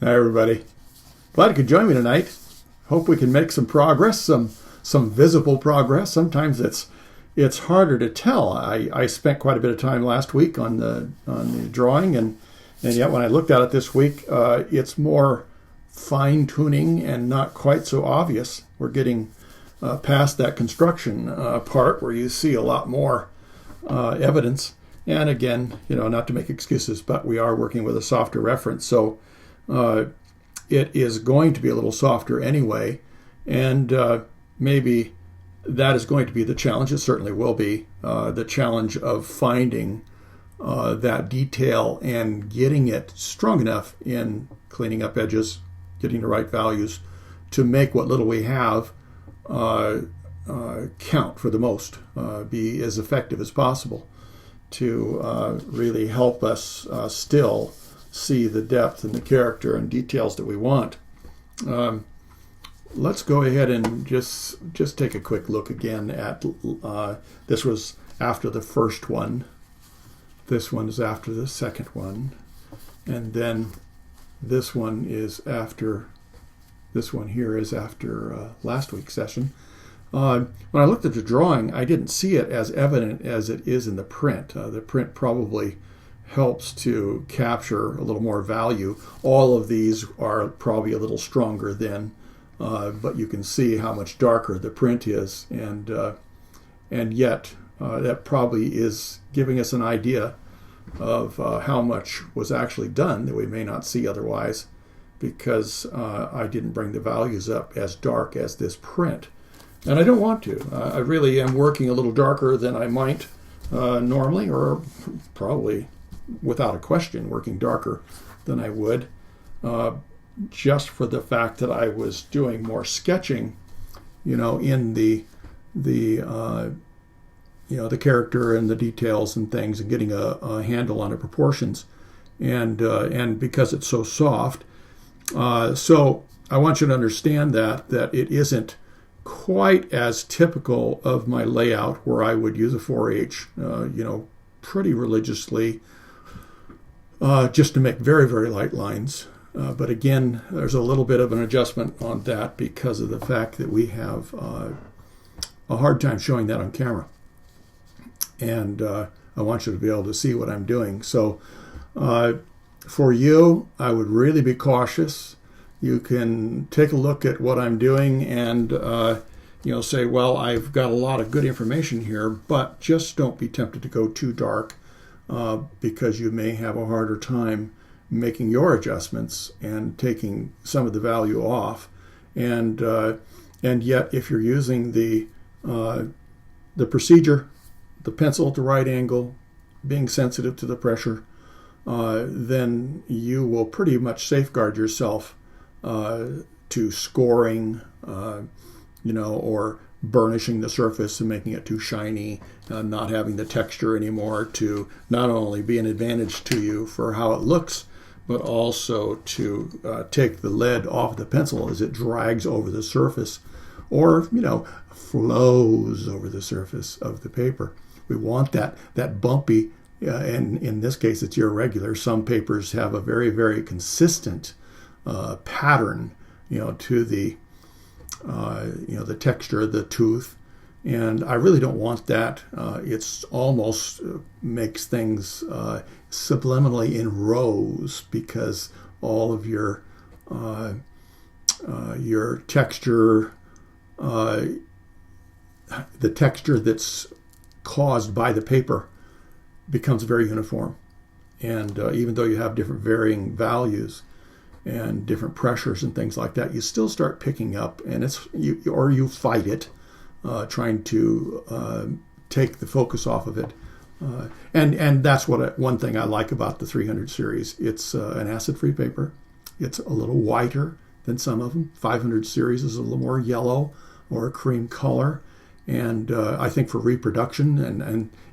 Hi, everybody. Glad you could join me tonight. Hope we can make some progress, some visible progress. Sometimes it's harder to tell. I spent quite a bit of time last week on the drawing, and yet when I looked at it this week, it's more fine-tuning and not quite so obvious. We're getting past that construction part where you see a lot more evidence. And again, not to make excuses, but we are working with a softer reference, so it is going to be a little softer anyway, and maybe that is going to be the challenge. It certainly will be the challenge of finding that detail and getting it strong enough in cleaning up edges, getting the right values to make what little we have count for the most, be as effective as possible to really help us still see the depth and the character and details that we want. Let's go ahead and just take a quick look again at this was after the first one. This one is after the second one. And then this one is after, this one here is after last week's session. When I looked at the drawing, I didn't see it as evident as it is in the print. The print probably helps to capture a little more value. All of these are probably a little stronger than, but you can see how much darker the print is, and yet that probably is giving us an idea of how much was actually done that we may not see otherwise, because I didn't bring the values up as dark as this print. And I don't want to. I really am working a little darker than I might normally, or probably without a question working darker than I would, just for the fact that I was doing more sketching, in the character and the details and things, and getting a handle on the proportions, and because it's so soft. So I want you to understand that it isn't quite as typical of my layout where I would use a 4H, pretty religiously, just to make very, very light lines. But again, there's a little bit of an adjustment on that because of the fact that we have a hard time showing that on camera. And I want you to be able to see what I'm doing. So for you, I would really be cautious. You can take a look at what I'm doing and say, well, I've got a lot of good information here, but just don't be tempted to go too dark, because you may have a harder time making your adjustments and taking some of the value off. And yet, if you're using the procedure, the pencil at the right angle, being sensitive to the pressure, then you will pretty much safeguard yourself to scoring, or burnishing the surface and making it too shiny, not having the texture anymore, to not only be an advantage to you for how it looks, but also to take the lead off the pencil as it drags over the surface, or flows over the surface of the paper. We want that bumpy, and in this case it's irregular. Some papers have a very, very consistent pattern, to the the texture, the tooth, and I really don't want that. It's almost makes things subliminally in rows, because all of your texture, the texture that's caused by the paper, becomes very uniform. And even though you have different varying values and different pressures and things like that, you still start picking up, and you fight it, trying to take the focus off of it. And that's one thing I like about the 300 series. It's an acid-free paper. It's a little whiter than some of them. 500 series is a little more yellow or a cream color. And I think for reproduction,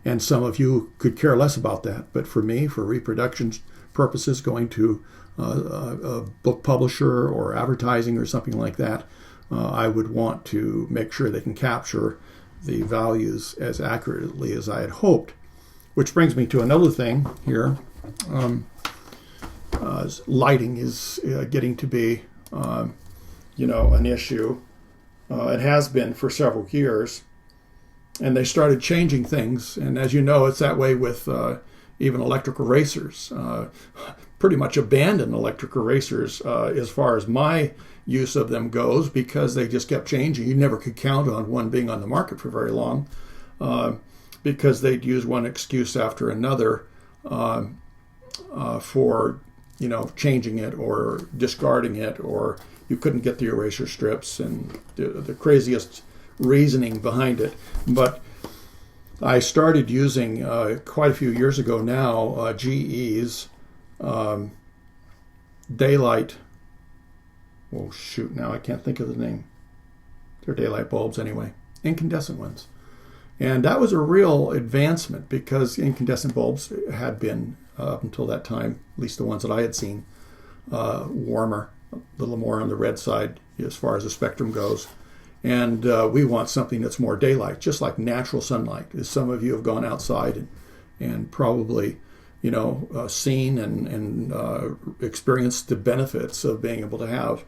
and some of you could care less about that, but for me, for reproduction purposes, going to a book publisher or advertising or something like that, I would want to make sure they can capture the values as accurately as I had hoped. Which brings me to another thing here. lighting is getting to be, an issue. It has been for several years. And they started changing things. And as you know, it's that way with even electric erasers. Pretty much abandoned electric erasers as far as my use of them goes, because they just kept changing. You never could count on one being on the market for very long, because they'd use one excuse after another for changing it or discarding it, or you couldn't get the eraser strips, and the craziest reasoning behind it. But I started using quite a few years ago now GE's daylight. Oh shoot! Now I can't think of the name. They're daylight bulbs anyway, incandescent ones, and that was a real advancement, because incandescent bulbs had been up until that time, at least the ones that I had seen, warmer, a little more on the red side as far as the spectrum goes. And we want something that's more daylight, just like natural sunlight. As some of you have gone outside and probably, seen and experienced the benefits of being able to have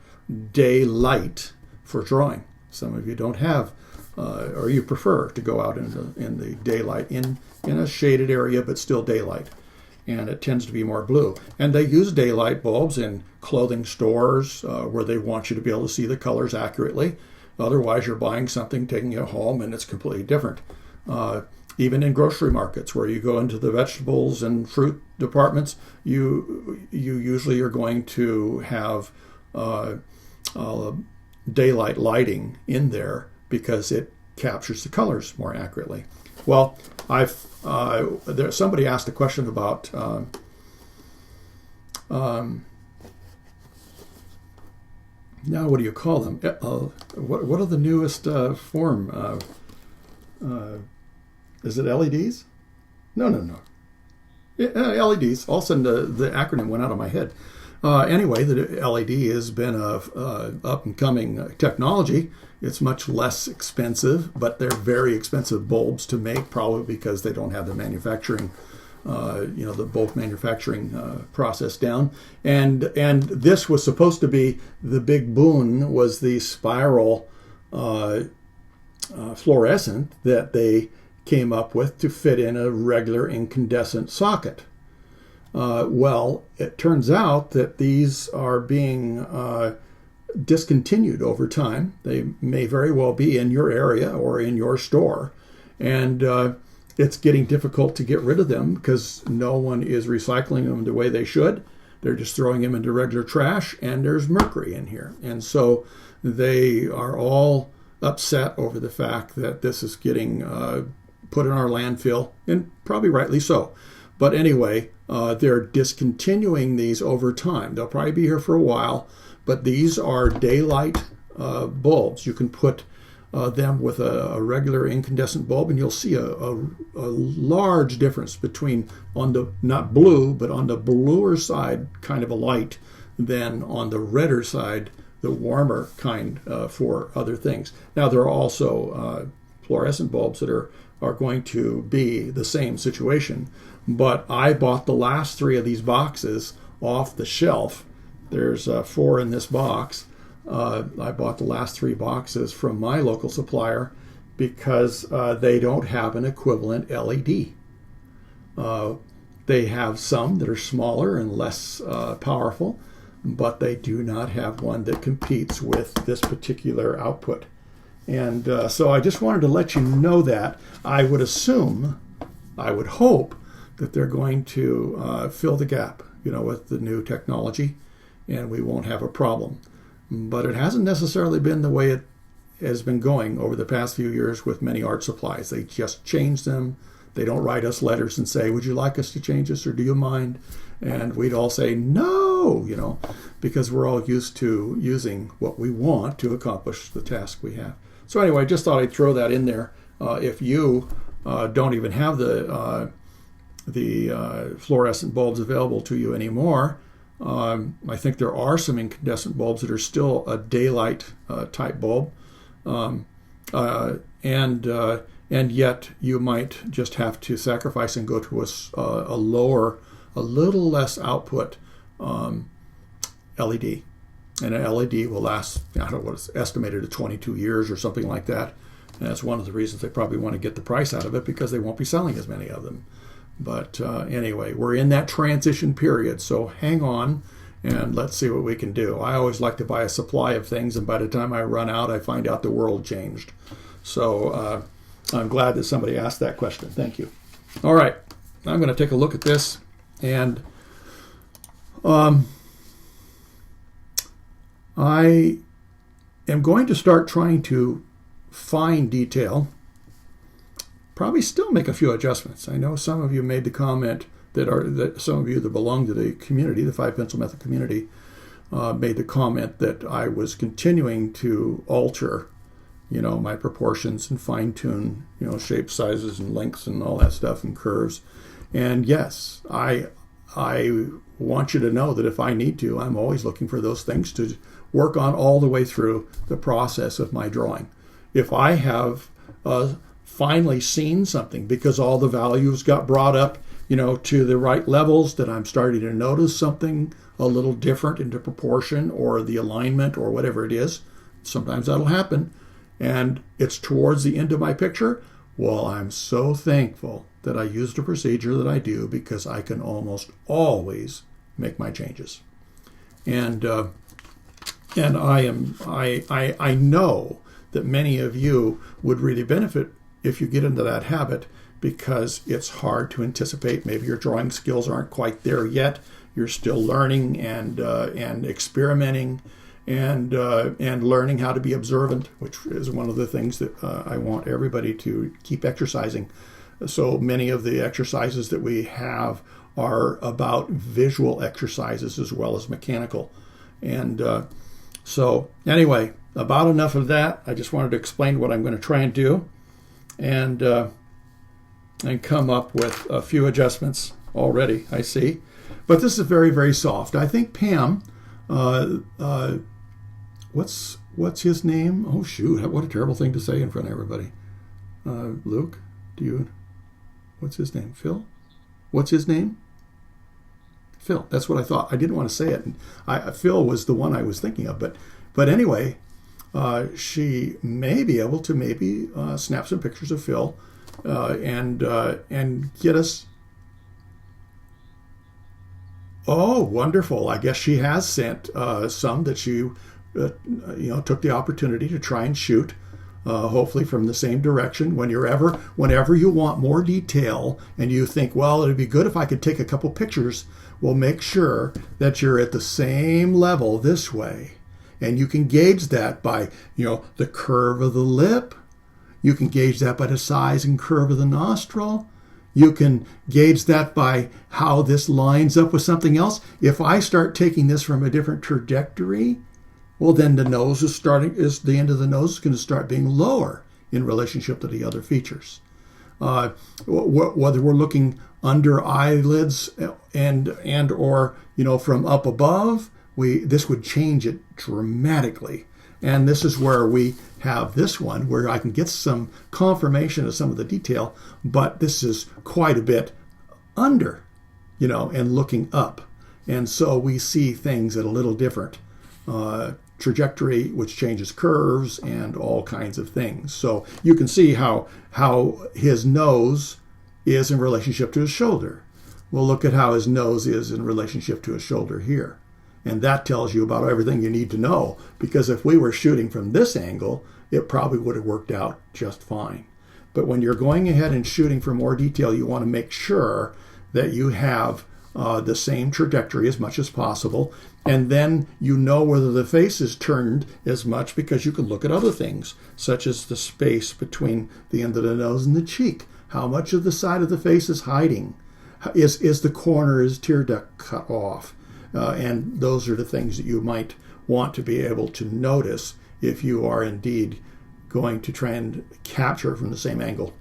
daylight for drawing. Some of you don't have, or you prefer to go out in the daylight, in a shaded area, but still daylight. And it tends to be more blue. And they use daylight bulbs in clothing stores where they want you to be able to see the colors accurately. Otherwise, you're buying something, taking it home, and it's completely different. Even in grocery markets, where you go into the vegetables and fruit departments, you usually are going to have daylight lighting in there, because it captures the colors more accurately. Well, somebody asked a question about now, what do you call them? What are the newest form? Is it LEDs? No. LEDs. All of a sudden, the acronym went out of my head. Anyway, the LED has been a up-and-coming technology. It's much less expensive, but they're very expensive bulbs to make, probably because they don't have the manufacturing the bulk manufacturing process down. And this was supposed to be the big boon, was the spiral fluorescent that they came up with to fit in a regular incandescent socket. Well, it turns out that these are being discontinued over time. They may very well be in your area or in your store. And it's getting difficult to get rid of them, because no one is recycling them the way they should. They're just throwing them into regular trash, and there's mercury in here. And so they are all upset over the fact that this is getting put in our landfill, and probably rightly so. But anyway, they're discontinuing these over time. They'll probably be here for a while, but these are daylight bulbs. You can put them with a regular incandescent bulb, and you'll see a large difference between, on the, not blue, but on the bluer side, kind of a light, than on the redder side, the warmer kind for other things. Now, there are also fluorescent bulbs that are going to be the same situation, but I bought the last 3 of these boxes off the shelf. There's 4 in this box. I bought the last 3 boxes from my local supplier because they don't have an equivalent LED. They have some that are smaller and less powerful, but they do not have one that competes with this particular output. And so I just wanted to let you know that. I would assume, I would hope, that they're going to fill the gap, with the new technology, and we won't have a problem. But it hasn't necessarily been the way it has been going over the past few years with many art supplies. They just change them. They don't write us letters and say, would you like us to change this, or do you mind? And we'd all say, no, because we're all used to using what we want to accomplish the task we have. So anyway, I just thought I'd throw that in there. If you don't even have the fluorescent bulbs available to you anymore, I think there are some incandescent bulbs that are still a daylight type bulb, and yet you might just have to sacrifice and go to a little less output LED. And an LED will last, I don't know what it's estimated at 22 years or something like that. And that's one of the reasons they probably want to get the price out of it, because they won't be selling as many of them. But anyway, we're in that transition period, so hang on and let's see what we can do. I always like to buy a supply of things, and by the time I run out, I find out the world changed. So I'm glad that somebody asked that question. Thank you. All right, I'm going to take a look at this, and I am going to start trying to fine detail, probably still make a few adjustments. I know some of you made the comment that some of you that belong to the community, the 5-pencil method community, made the comment that I was continuing to alter, my proportions and fine tune, shape, sizes, and lengths and all that stuff and curves. And yes, I want you to know that if I need to, I'm always looking for those things to work on all the way through the process of my drawing. If I have finally seen something because all the values got brought up, to the right levels, that I'm starting to notice something a little different into proportion or the alignment or whatever it is, sometimes that'll happen, and it's towards the end of my picture, well, I'm so thankful that I used a procedure that I do, because I can almost always make my changes. And I know that many of you would really benefit if you get into that habit, because it's hard to anticipate. Maybe your drawing skills aren't quite there yet. You're still learning and experimenting and learning how to be observant, which is one of the things that I want everybody to keep exercising. So many of the exercises that we have are about visual exercises as well as mechanical. And so anyway, about enough of that. I just wanted to explain what I'm going to try and do, and come up with a few adjustments already, I see. But this is very, very soft. I think Pam, what's his name? Oh, shoot, what a terrible thing to say in front of everybody. Luke, what's his name? Phil? What's his name? Phil, that's what I thought. I didn't want to say it. Phil was the one I was thinking of. But anyway, she may be able to snap some pictures of Phil and get us. Oh, wonderful! I guess she has sent some that she, took the opportunity to try and shoot. Hopefully from the same direction. Whenever you want more detail and you think, well, it'd be good if I could take a couple pictures, well, make sure that you're at the same level this way. And you can gauge that by, the curve of the lip. You can gauge that by the size and curve of the nostril. You can gauge that by how this lines up with something else. If I start taking this from a different trajectory, well, then the end of the nose is going to start being lower in relationship to the other features. Whether we're looking under eyelids and or from up above, this would change it dramatically. And this is where we have this one where I can get some confirmation of some of the detail, but this is quite a bit under, and looking up. And so we see things at a little different trajectory, which changes curves and all kinds of things. So you can see how his nose is in relationship to his shoulder. Well, look at how his nose is in relationship to his shoulder here. And that tells you about everything you need to know, because if we were shooting from this angle, it probably would have worked out just fine. But when you're going ahead and shooting for more detail, you want to make sure that you have the same trajectory as much as possible. And then whether the face is turned as much, because you can look at other things, such as the space between the end of the nose and the cheek. How much of the side of the face is hiding? Is the corner, is tear duct cut off? And those are the things that you might want to be able to notice if you are indeed going to try and capture from the same angle.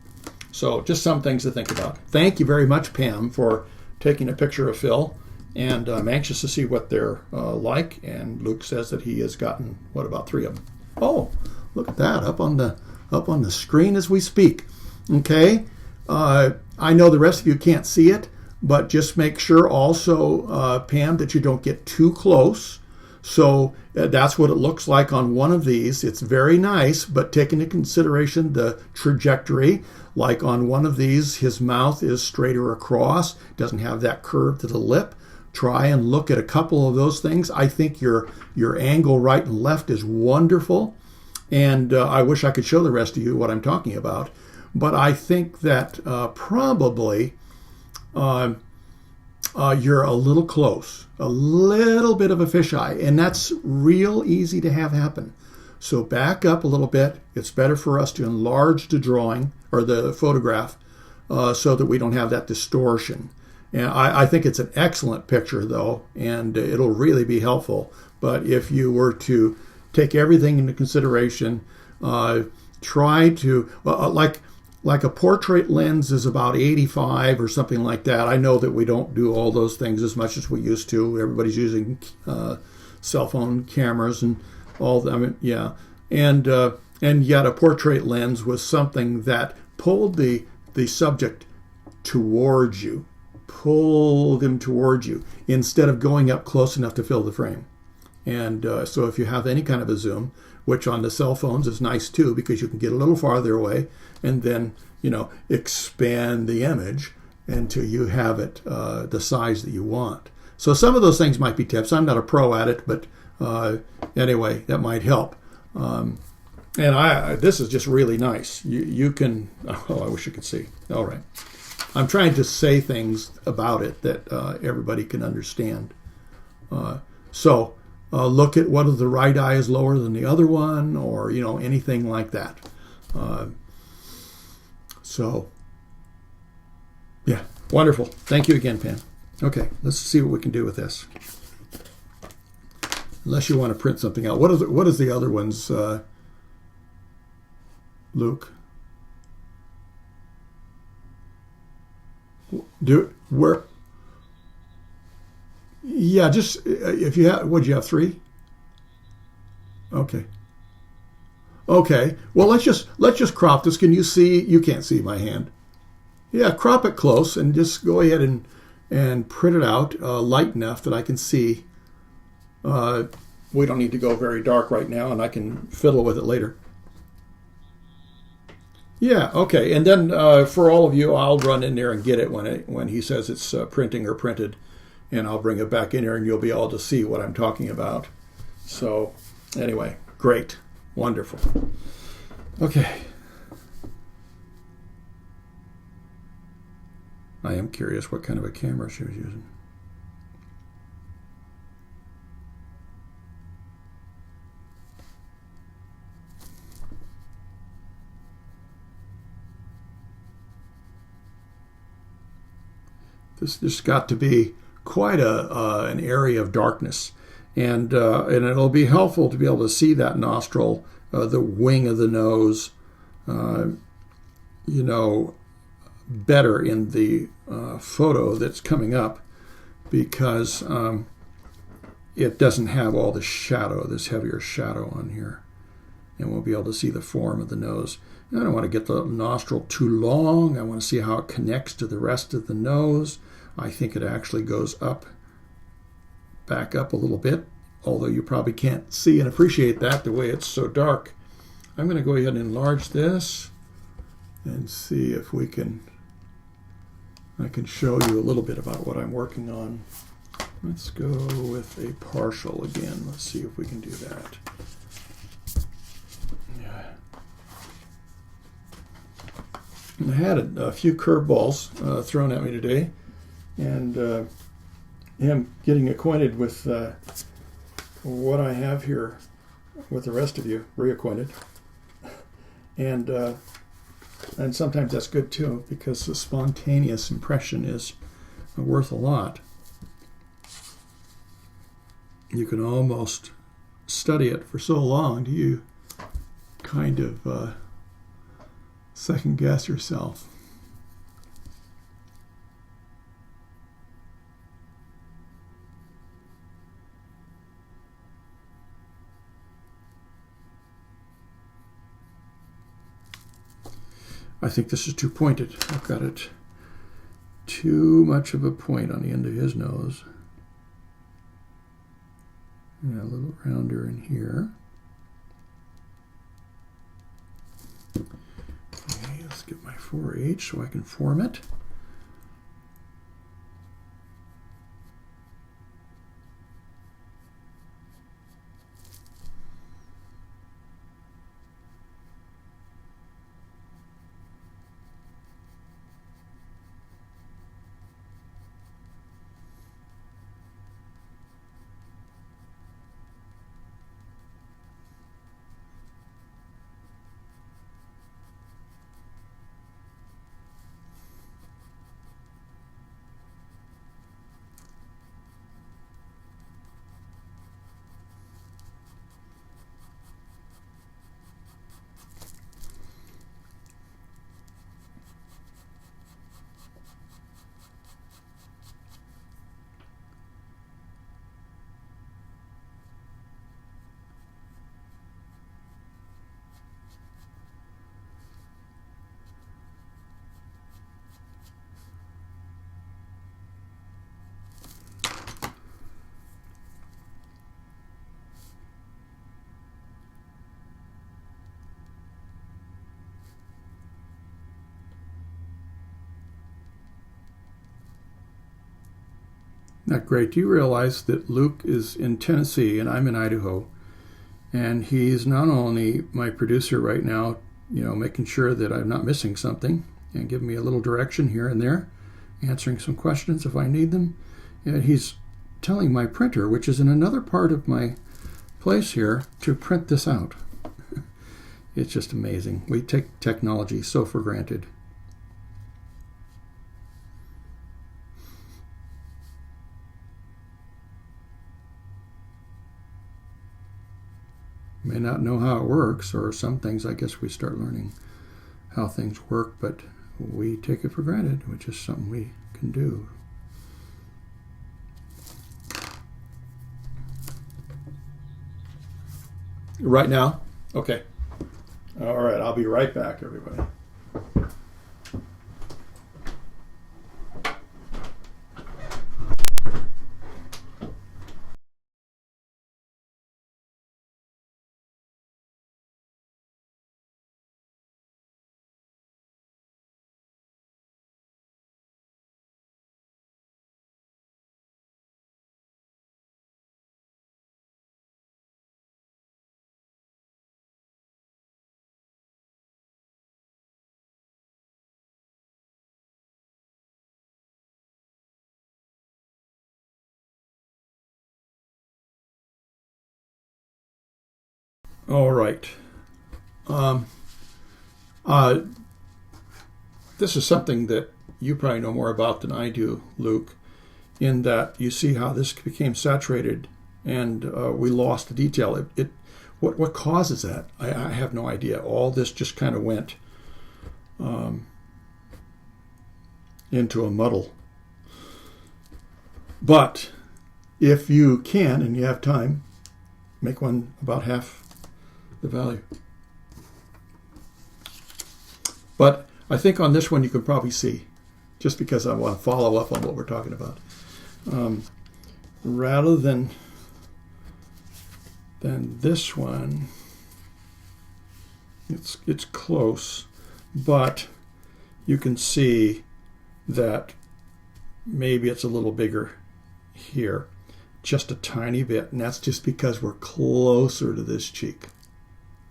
So just some things to think about. Thank you very much, Pam, for taking a picture of Phil. And I'm anxious to see what they're like. And Luke says that he has gotten, about 3 of them? Oh, look at that, up on the screen as we speak. Okay, I know the rest of you can't see it, but just make sure also, Pam, that you don't get too close. So that's what it looks like on one of these. It's very nice, but take into consideration the trajectory. Like on one of these, his mouth is straighter across, doesn't have that curve to the lip. Try and look at a couple of those things. I think your angle right and left is wonderful, and I wish I could show the rest of you what I'm talking about. But I think that probably you're a little close, a little bit of a fisheye, and that's real easy to have happen. So back up a little bit. It's better for us to enlarge the drawing or the photograph so that we don't have that distortion. And I think it's an excellent picture, though, and it'll really be helpful. But if you were to take everything into consideration, try to, like a portrait lens is about 85 or something like that. I know that we don't do all those things as much as we used to. Everybody's using cell phone cameras and all that. I mean, yeah. And yet a portrait lens was something that pulled the subject towards you. Pull them towards you instead of going up close enough to fill the frame. And so if you have any kind of a zoom, which on the cell phones is nice too, because you can get a little farther away and then, expand the image until you have it the size that you want. So some of those things might be tips. I'm not a pro at it, but anyway, that might help. And this is just really nice. You can, I wish you could see. All right. I'm trying to say things about it that everybody can understand. So look at whether the right eye is lower than the other one, or anything like that. So yeah, wonderful. Thank you again, Pam. Okay, let's see what we can do with this. Unless you want to print something out. What is the other ones, Luke? Yeah, just if you have, would you have 3? Okay. Well, let's just crop this. Can you see? You can't see my hand. Yeah, crop it close and just go ahead and print it out light enough that I can see. We don't need to go very dark right now, and I can fiddle with it later. Yeah, okay. And then for all of you, I'll run in there and get it when he says it's printing or printed, and I'll bring it back in here, and you'll be able to see what I'm talking about. So anyway, great. Wonderful. Okay. I am curious what kind of a camera she was using. This just got to be quite an area of darkness, and it'll be helpful to be able to see that nostril, the wing of the nose, better in the photo that's coming up, because it doesn't have all the shadow, this heavier shadow on here, and we'll be able to see the form of the nose. I don't want to get the nostril too long. I want to see how it connects to the rest of the nose. I think it actually goes back up a little bit, although you probably can't see and appreciate that the way it's so dark. I'm going to go ahead and enlarge this and see if I can show you a little bit about what I'm working on. Let's go with a partial again. Let's see if we can do that. I had a few curveballs thrown at me today, and am getting acquainted with what I have here with the rest of you, reacquainted. And sometimes that's good too, because the spontaneous impression is worth a lot. You can almost study it for so long do you kind of second guess yourself. I think this is too pointed. I've got it too much of a point on the end of his nose. And a little rounder in here. Okay, let's get my 4H so I can form it. Not great. Do you realize that Luke is in Tennessee and I'm in Idaho? And he's not only my producer right now, you know, making sure that I'm not missing something and giving me a little direction here and there, answering some questions if I need them. And he's telling my printer, which is in another part of my place here, to print this out. It's just amazing. We take technology so for granted. May not know how it works, or some things I guess we start learning how things work, but we take it for granted, which is something we can do. Right now? Okay. All right, I'll be right back, everybody. All right. This is something that you probably know more about than I do, Luke, in that you see how this became saturated and we lost the detail. What causes that? I have no idea. All this just kind of went into a muddle. But if you can and you have time, make one about half the value. But I think on this one you can probably see, just because I want to follow up on what we're talking about. Rather than this one, it's close, but you can see that maybe it's a little bigger here, just a tiny bit, and that's just because we're closer to this cheek.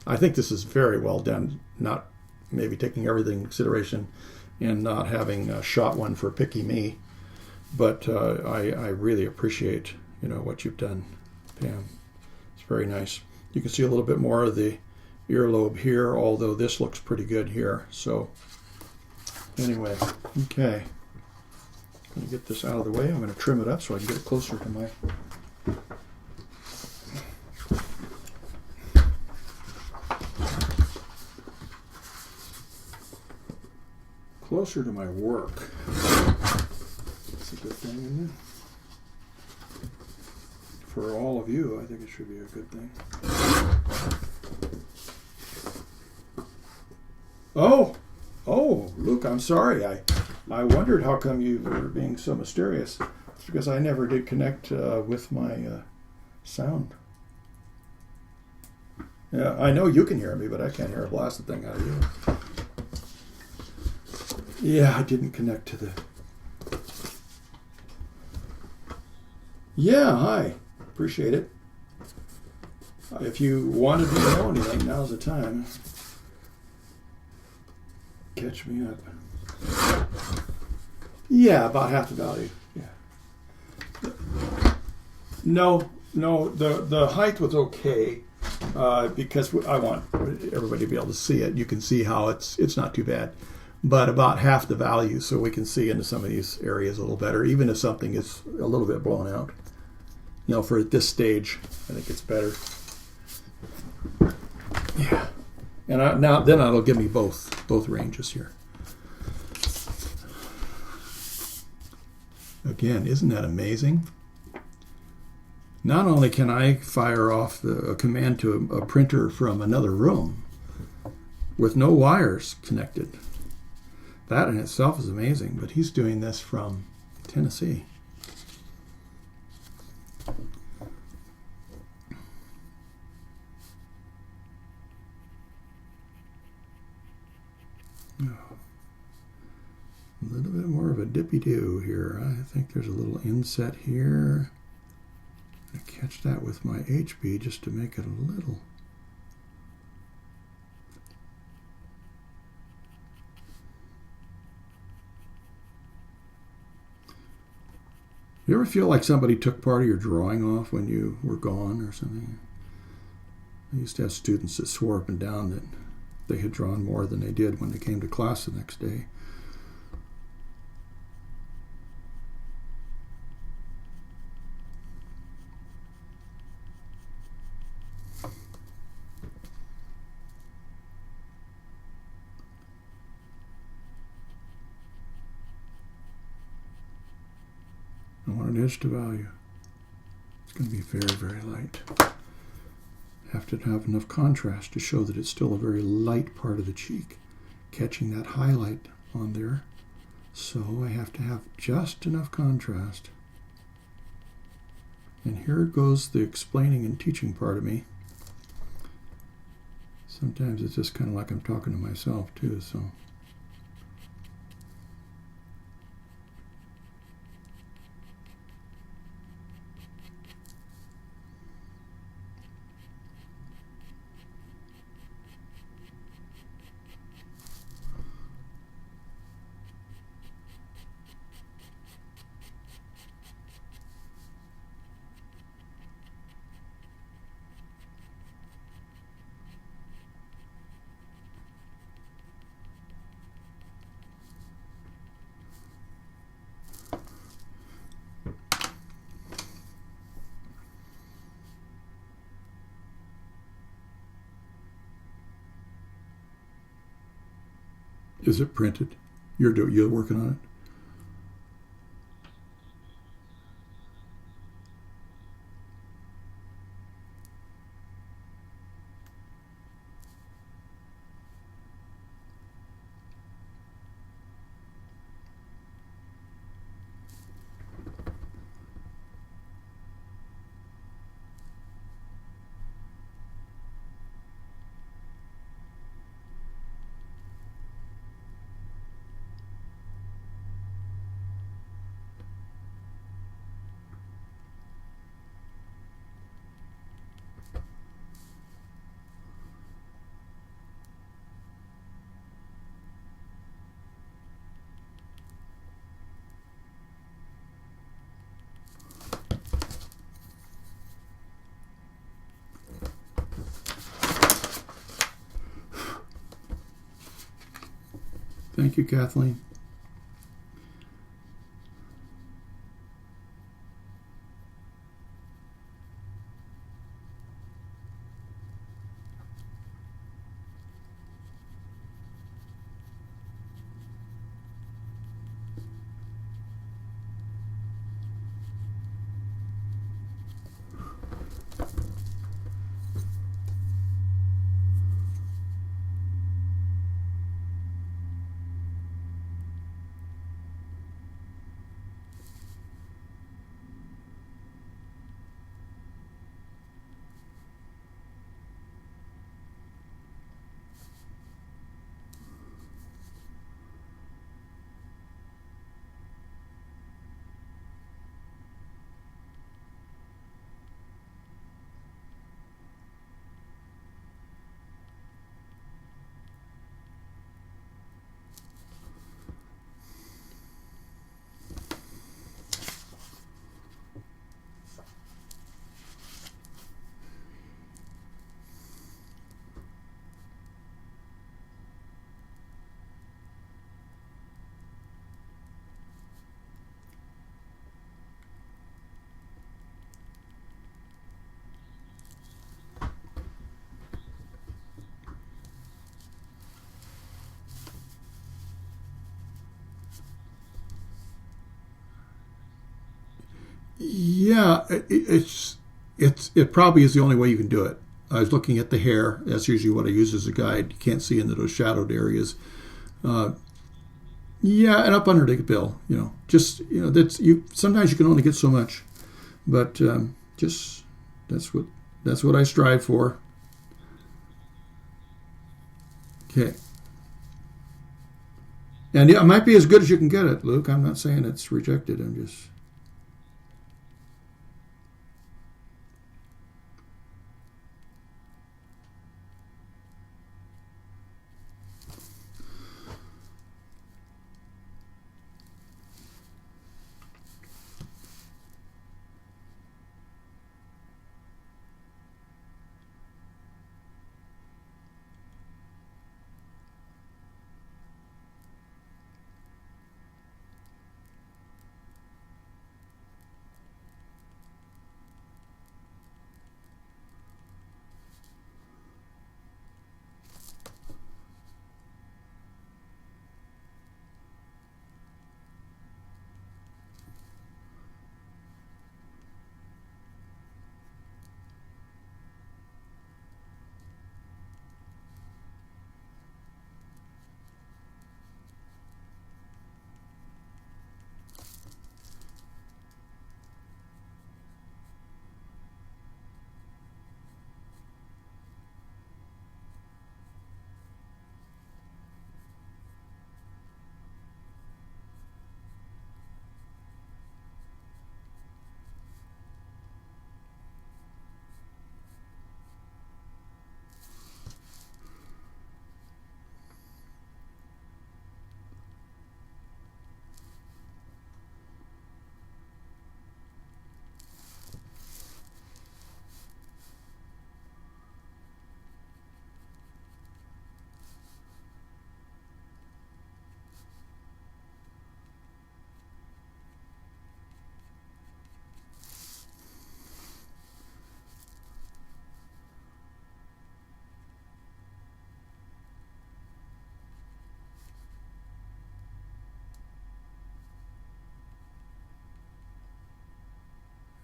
I think this is very well done, not maybe taking everything into consideration and not having shot one for picky me, but I really appreciate what you've done, Pam. It's very nice. You can see a little bit more of the earlobe here, although this looks pretty good here. So anyway, okay. I'm going to get this out of the way. I'm going to trim it up so I can get it closer to my work. That's a good thing, isn't it? For all of you, I think it should be a good thing. Oh, Luke, I'm sorry. I wondered how come you were being so mysterious. It's because I never did connect with my sound. Yeah, I know you can hear me, but I can't hear a blasted thing out of you. Yeah, I didn't connect to the... Yeah, hi. Appreciate it. If you wanted to know anything, now's the time. Catch me up. Yeah, about half the value. Yeah. No, the height was okay because I want everybody to be able to see it. You can see how it's not too bad, but about half the value, so we can see into some of these areas a little better, even if something is a little bit blown out. You know, for this stage, I think it's better. Yeah, and then it'll give me both ranges here. Again, isn't that amazing? Not only can I fire off a command to a printer from another room with no wires connected. That in itself is amazing, but he's doing this from Tennessee. A little bit more of a dippy-do here. I think there's a little inset here. I catch that with my HB just to make it a little. You ever feel like somebody took part of your drawing off when you were gone or something? I used to have students that swore up and down that they had drawn more than they did when they came to class the next day. I want an edge to value. It's going to be very, very light. Have to have enough contrast to show that it's still a very light part of the cheek, catching that highlight on there. So I have to have just enough contrast. And here goes the explaining and teaching part of me. Sometimes it's just kind of like I'm talking to myself too, so. Is it printed? You're working on it? Thank you, Kathleen. Yeah, it probably is the only way you can do it. I was looking at the hair. That's usually what I use as a guide. You can't see into those shadowed areas. Uh, yeah, and up under the bill. Just that's you. Sometimes you can only get so much, but just that's what I strive for. Okay. And yeah, it might be as good as you can get it, Luke. I'm not saying it's rejected. I'm just.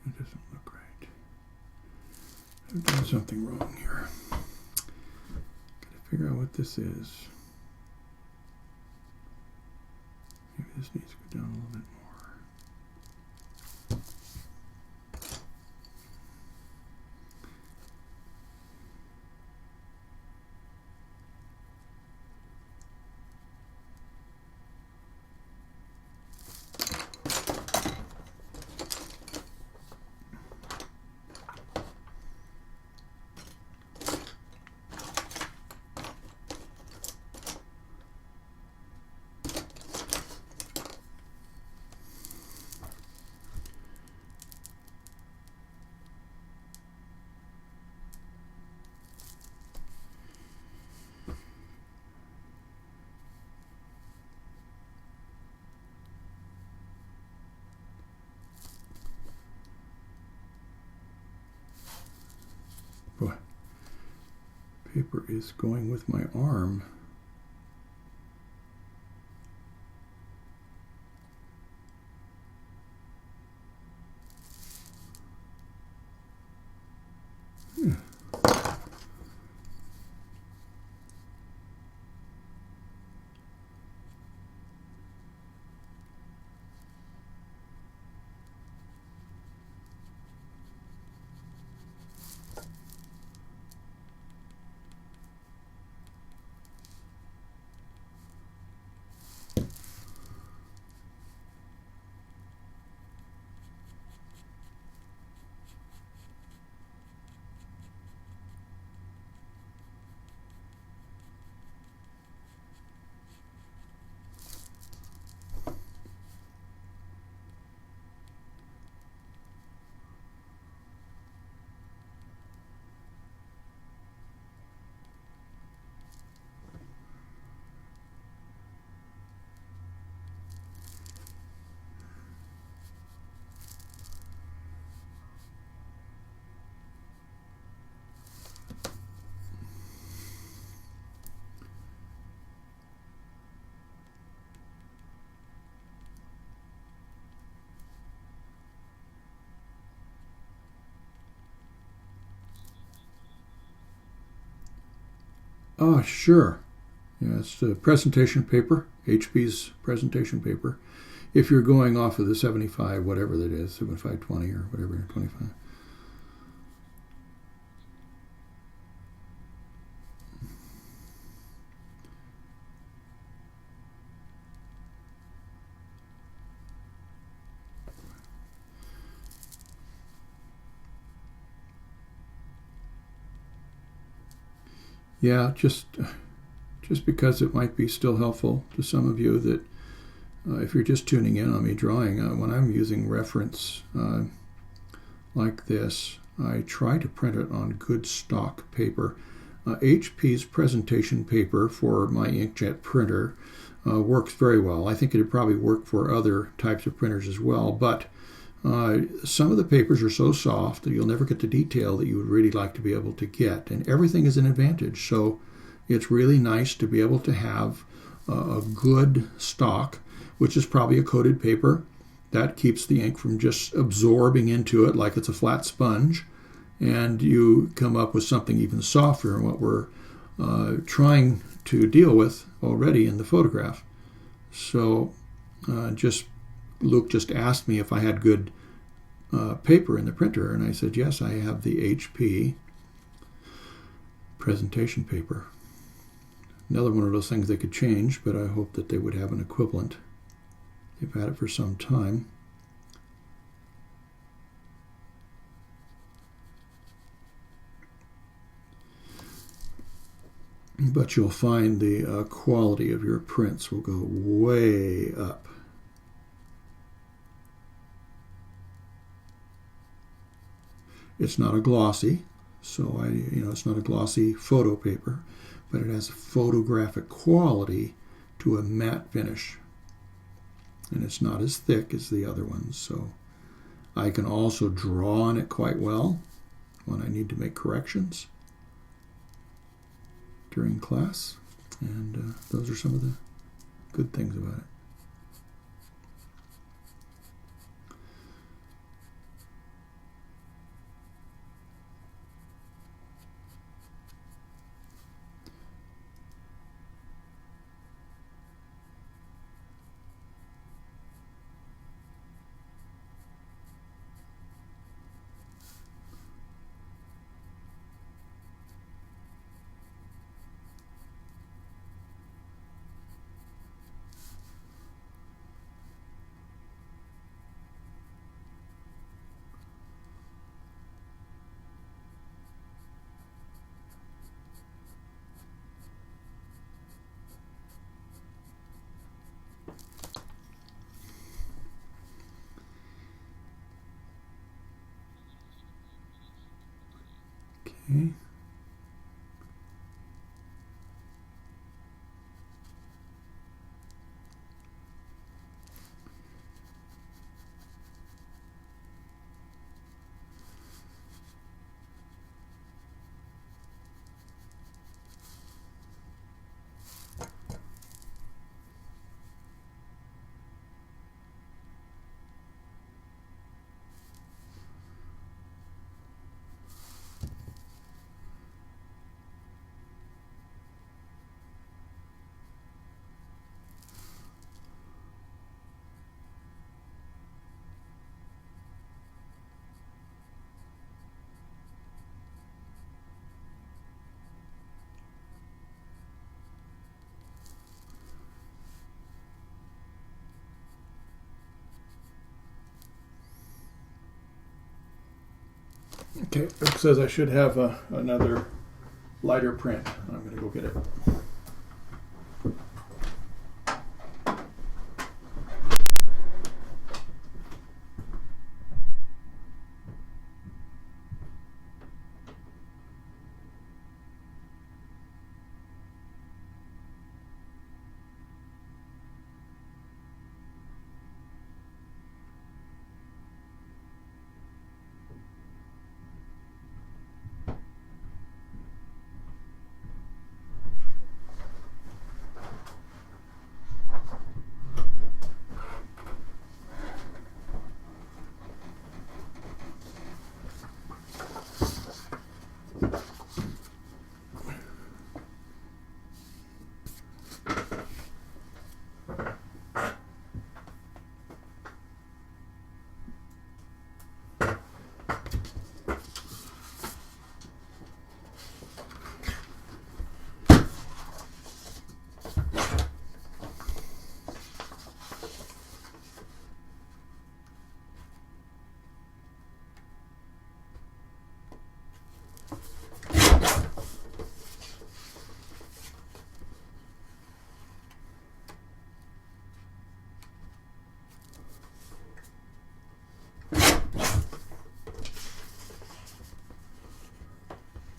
It doesn't look right. I've done something wrong here. Gotta figure out what this is. Maybe this needs to go down a little bit more. Boy, paper is going with my arm. Oh, sure. Yeah, it's the presentation paper, HP's presentation paper. If you're going off of the 75, whatever that is, 7520 or whatever, 25. Yeah, just because it might be still helpful to some of you that if you're just tuning in on me drawing, when I'm using reference like this, I try to print it on good stock paper. HP's presentation paper for my inkjet printer works very well. I think it'd probably work for other types of printers as well, but some of the papers are so soft that you'll never get the detail that you would really like to be able to get, and everything is an advantage. So it's really nice to be able to have a good stock, which is probably a coated paper. That keeps the ink from just absorbing into it like it's a flat sponge, and you come up with something even softer, and what we're trying to deal with already in the photograph. So Luke just asked me if I had good paper in the printer, and I said, yes, I have the HP presentation paper. Another one of those things they could change, but I hope that they would have an equivalent. They've had it for some time. But you'll find the quality of your prints will go way up. It's not a glossy, so it's not a glossy photo paper, but it has a photographic quality to a matte finish. And it's not as thick as the other ones, so I can also draw on it quite well when I need to make corrections during class, and those are some of the good things about it. Okay. Okay, it says I should have another lighter print. I'm going to go get it.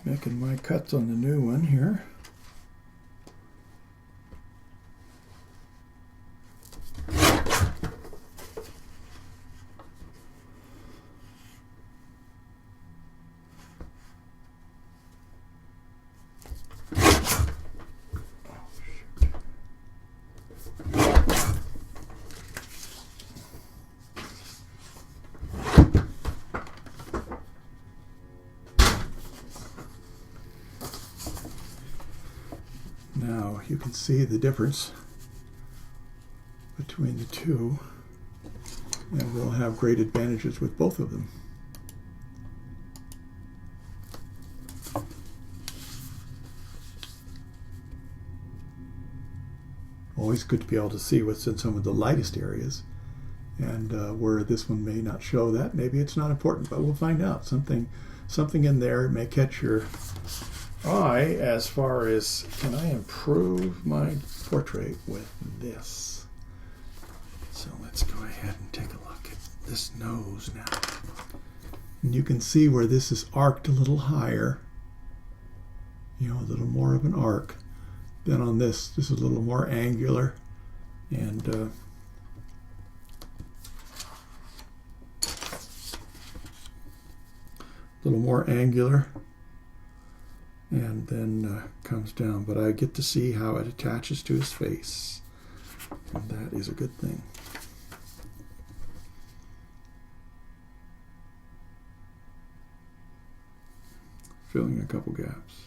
Making my cuts on the new one here. Now you can see the difference between the two, and we'll have great advantages with both of them. Always good to be able to see what's in some of the lightest areas, and where this one may not show that, maybe it's not important, but we'll find out. Something in there may catch your eye as far as, can I improve my portrait with this? So let's go ahead and take a look at this nose now. And you can see where this is arced a little higher, you know, a little more of an arc than on this. This is a little more angular, and a little more angular, and then comes down. But I get to see how it attaches to his face, and that is a good thing. Filling a couple gaps.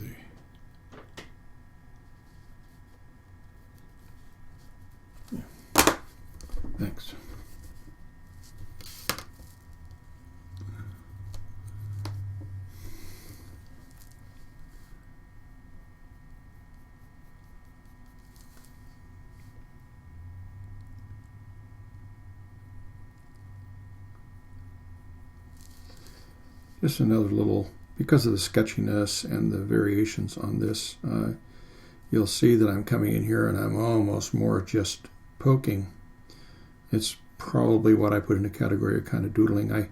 see. Yeah. Thanks. Just another little, because of the sketchiness and the variations on this, you'll see that I'm coming in here and I'm almost more just poking. It's probably what I put in the category of kind of doodling.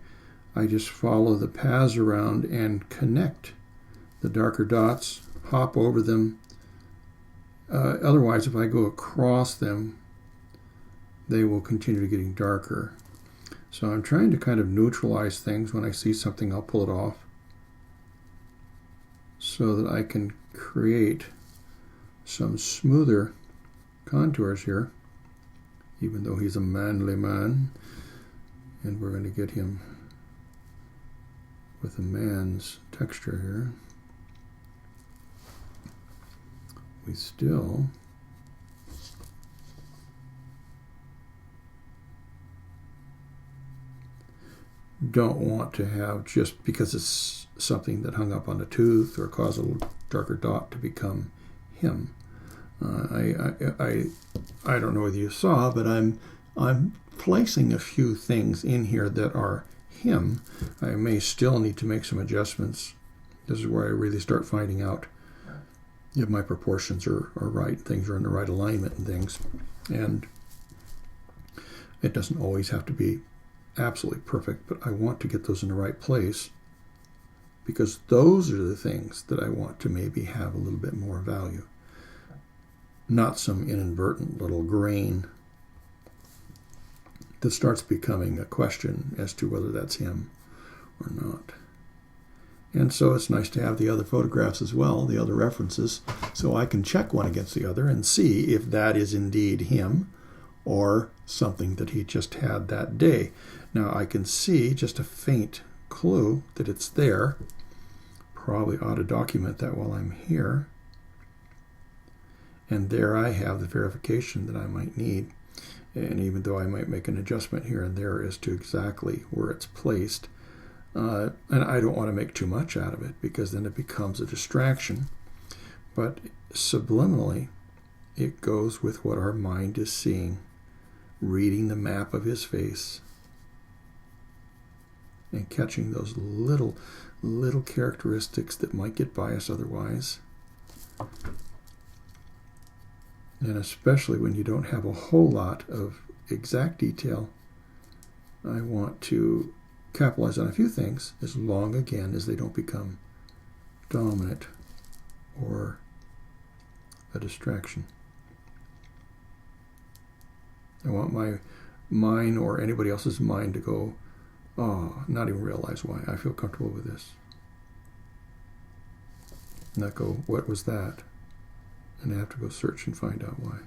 I just follow the paths around and connect the darker dots, hop over them. Otherwise, if I go across them, they will continue getting darker. So I'm trying to kind of neutralize things. When I see something, I'll pull it off so that I can create some smoother contours here, even though he's a manly man. And we're going to get him with a man's texture here. We still don't want to have, just because it's something that hung up on a tooth or caused a little darker dot, to become him. I don't know whether you saw, but I'm placing a few things in here that are him. I may still need to make some adjustments. This is where I really start finding out if my proportions are right, things are in the right alignment and things. And it doesn't always have to be absolutely perfect, but I want to get those in the right place, because those are the things that I want to maybe have a little bit more value, not some inadvertent little grain that starts becoming a question as to whether that's him or not. And so it's nice to have the other photographs as well, the other references, so I can check one against the other and see if that is indeed him or something that he just had that day. Now I can see just a faint clue that it's there. Probably ought to document that while I'm here. And there I have the verification that I might need. And even though I might make an adjustment here and there as to exactly where it's placed, and I don't want to make too much out of it, because then it becomes a distraction. But subliminally, it goes with what our mind is seeing, reading the map of his face and catching those little characteristics that might get by us otherwise. And especially when you don't have a whole lot of exact detail, I want to capitalize on a few things, as long, again, as they don't become dominant or a distraction. I want my mind or anybody else's mind to go, oh, not even realize why. I feel comfortable with this. Not go, what was that? And I have to go search and find out why.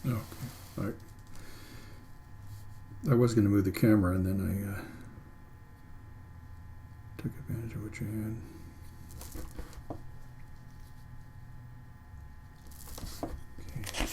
Okay. All right. I was going to move the camera, and then I took advantage of what you had. Okay.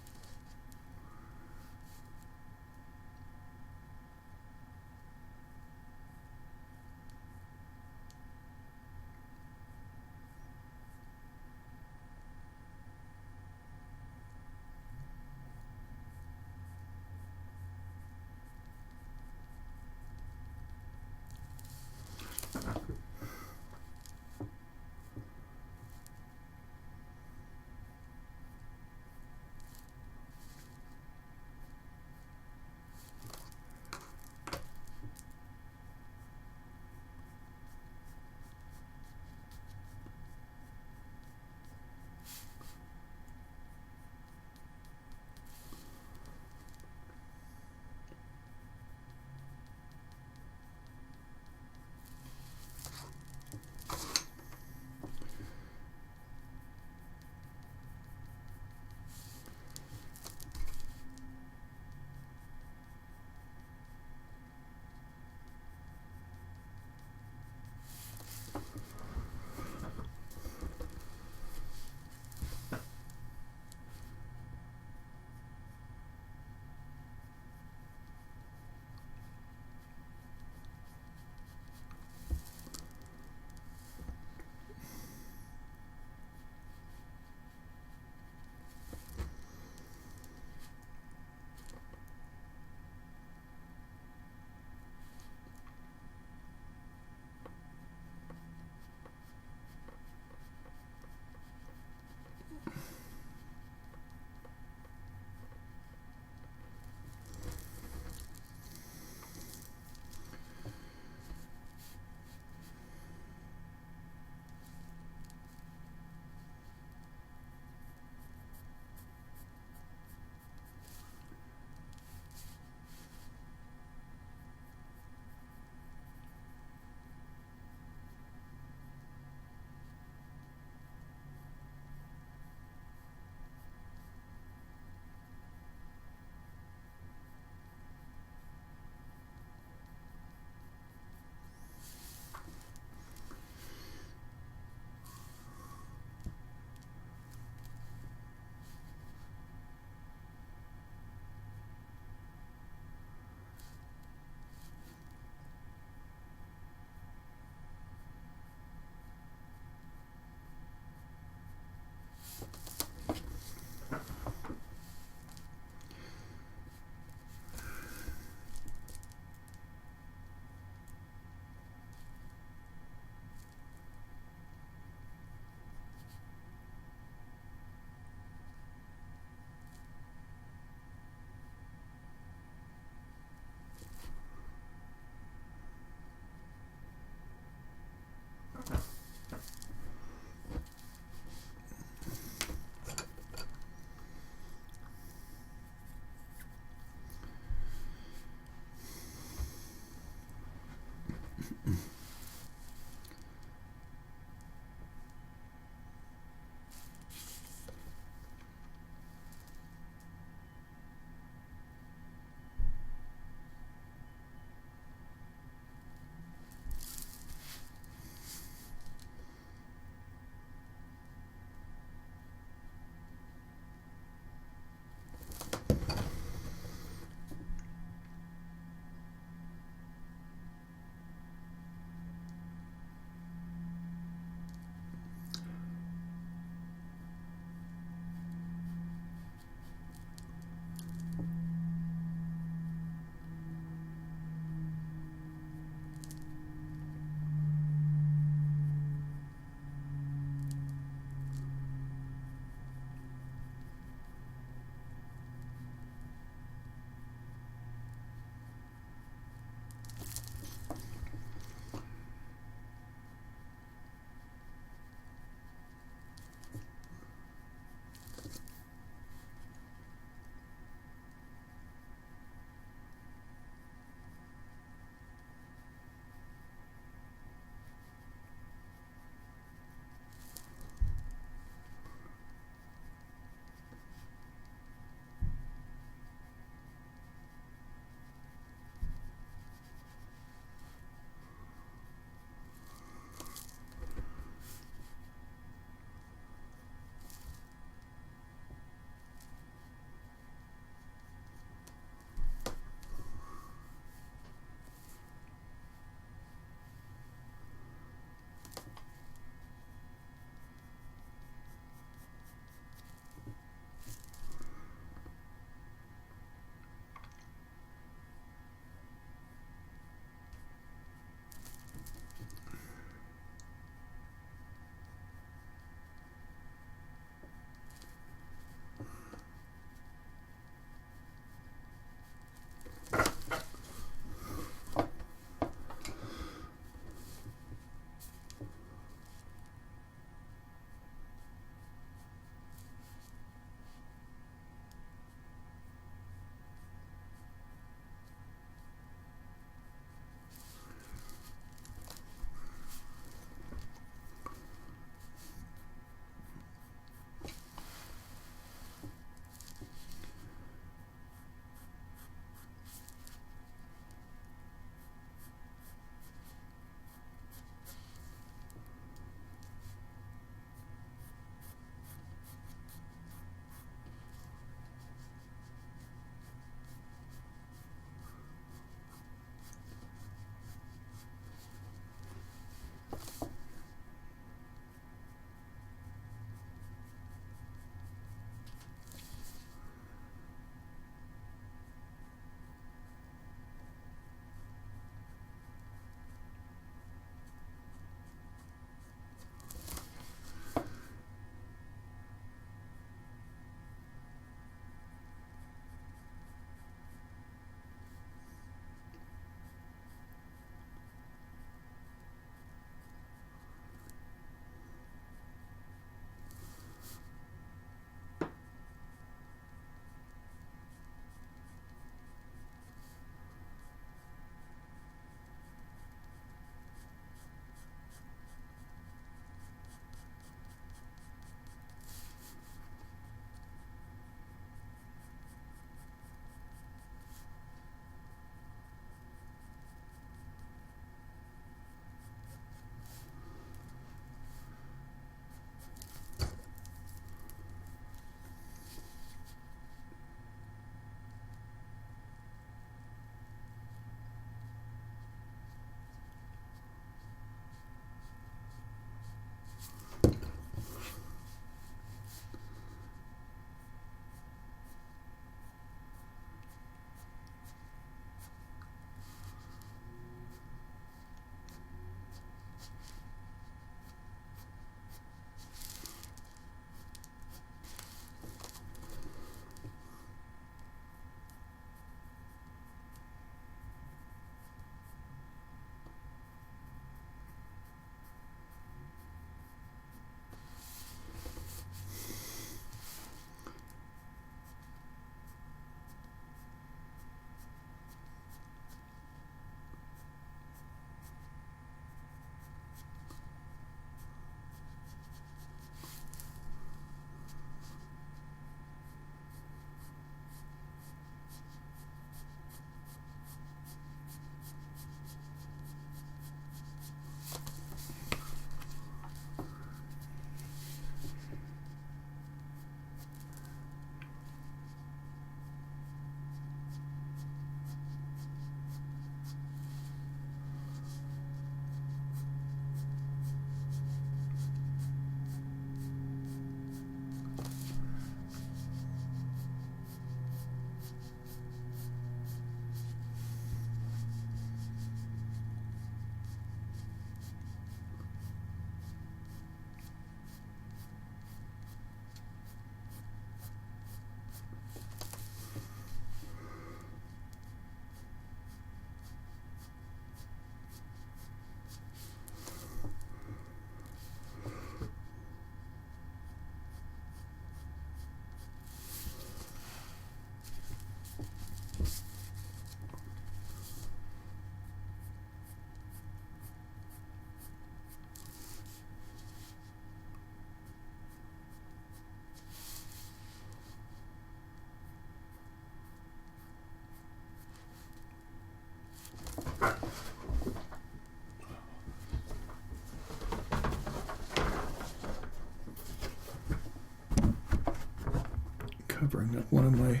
covering up one of my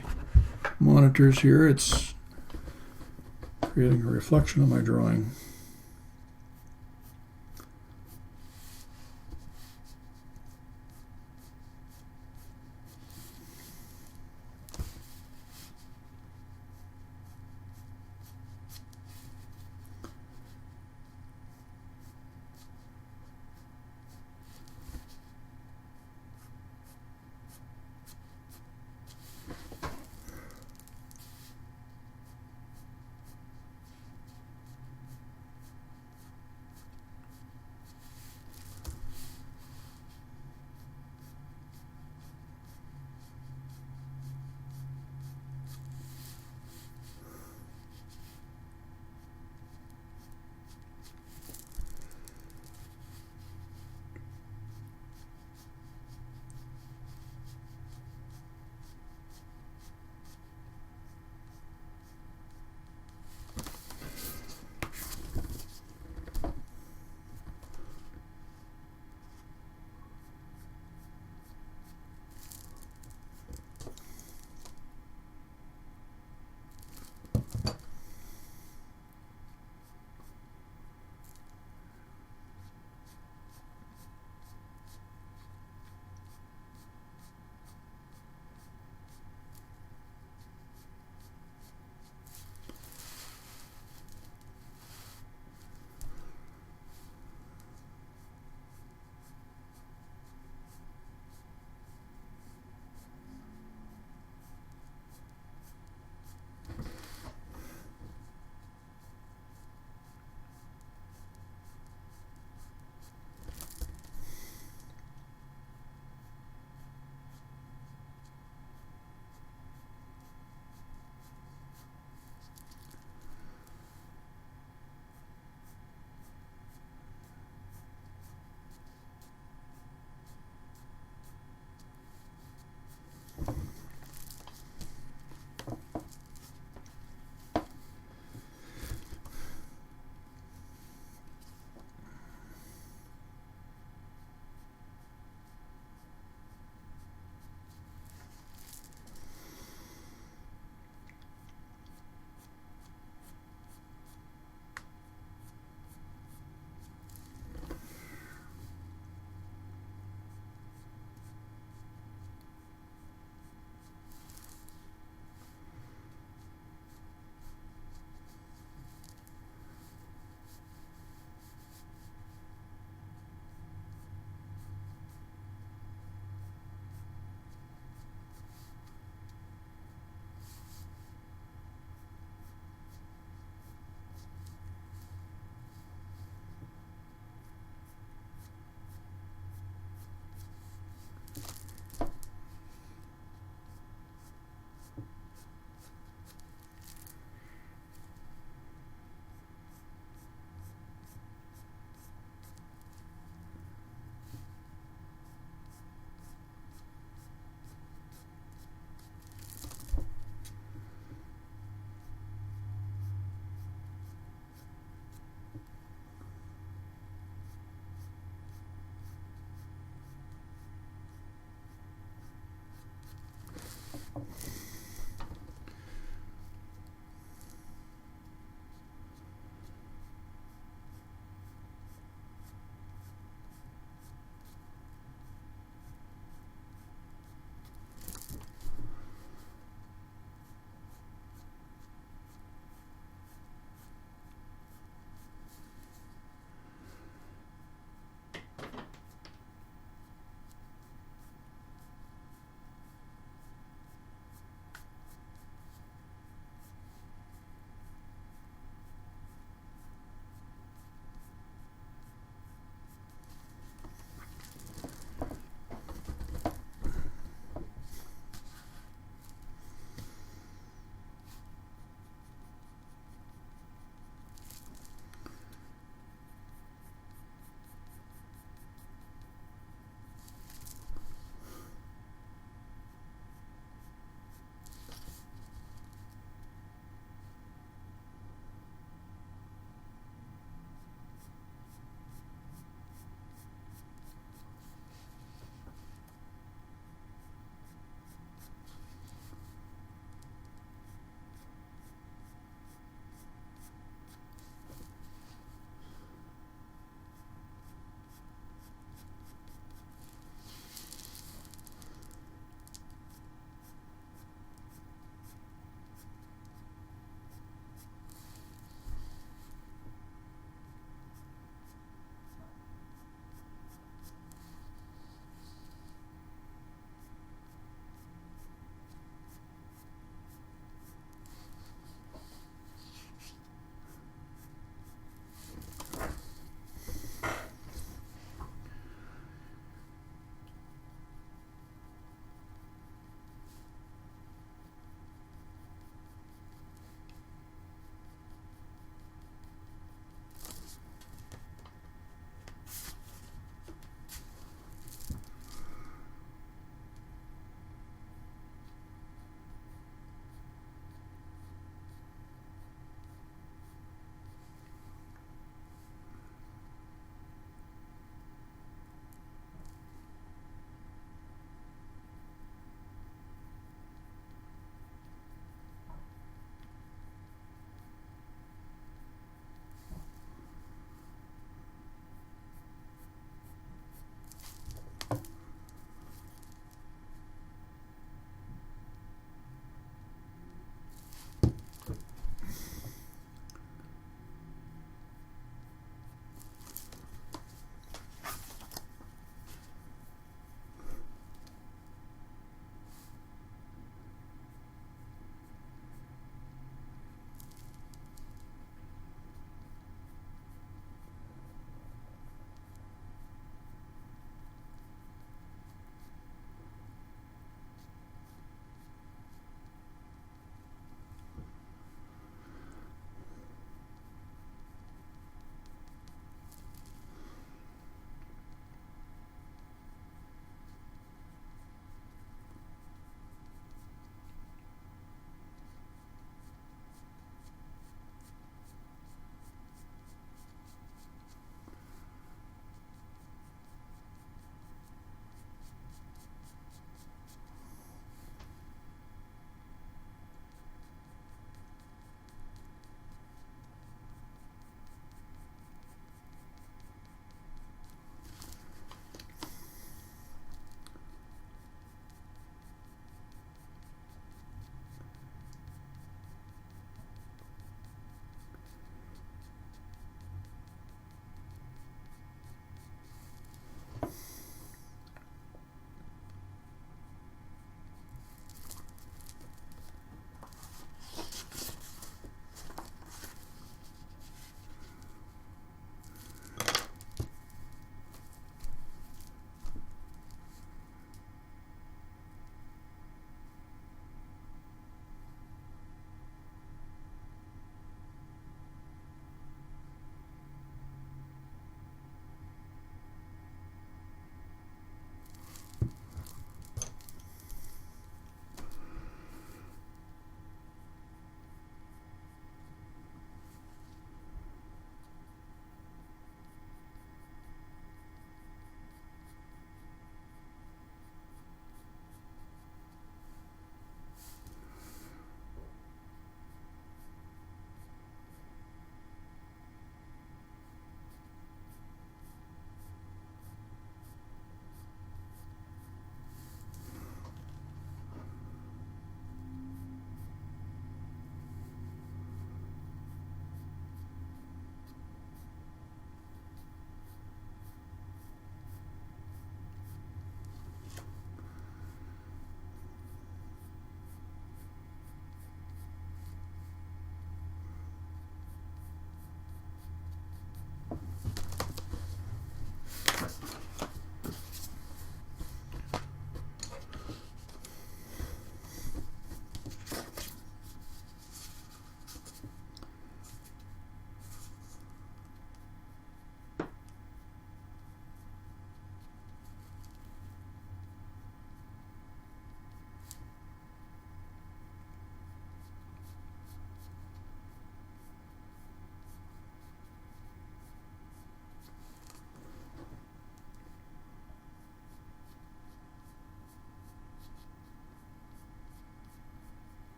monitors here. It's creating a reflection on my drawing.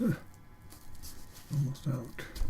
Almost out.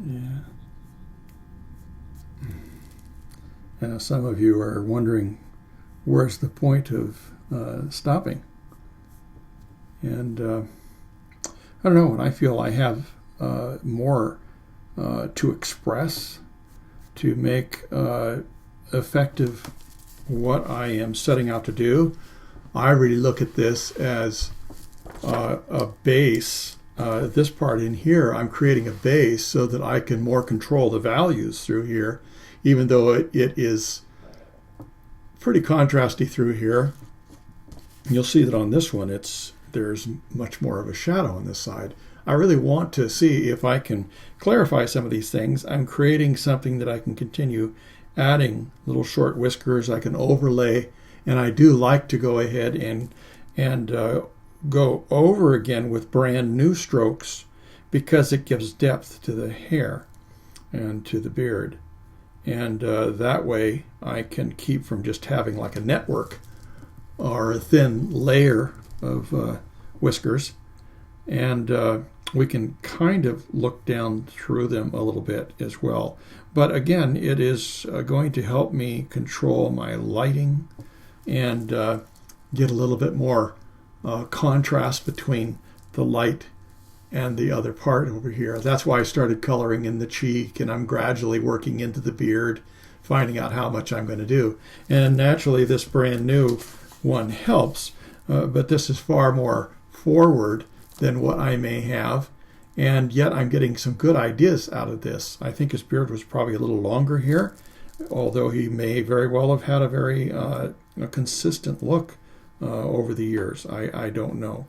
Yeah. And some of you are wondering, where's the point of stopping? And I don't know, and I feel I have more to express, to make effective what I am setting out to do. I really look at this as a base. This part in here, I'm creating a base so that I can more control the values through here, even though it is pretty contrasty through here. You'll see that on this one, there's much more of a shadow on this side. I really want to see if I can clarify some of these things. I'm creating something that I can continue adding little short whiskers. I can overlay, and I do like to go ahead and go over again with brand new strokes because it gives depth to the hair and to the beard. And that way I can keep from just having like a network or a thin layer of whiskers. And we can kind of look down through them a little bit as well. But again, it is going to help me control my lighting and get a little bit more contrast between the light and the other part over here. That's why I started coloring in the cheek, and I'm gradually working into the beard, finding out how much I'm going to do. And naturally, this brand new one helps, but this is far more forward than what I may have, and yet I'm getting some good ideas out of this. I think his beard was probably a little longer here, although he may very well have had a very a consistent look over the years. I don't know.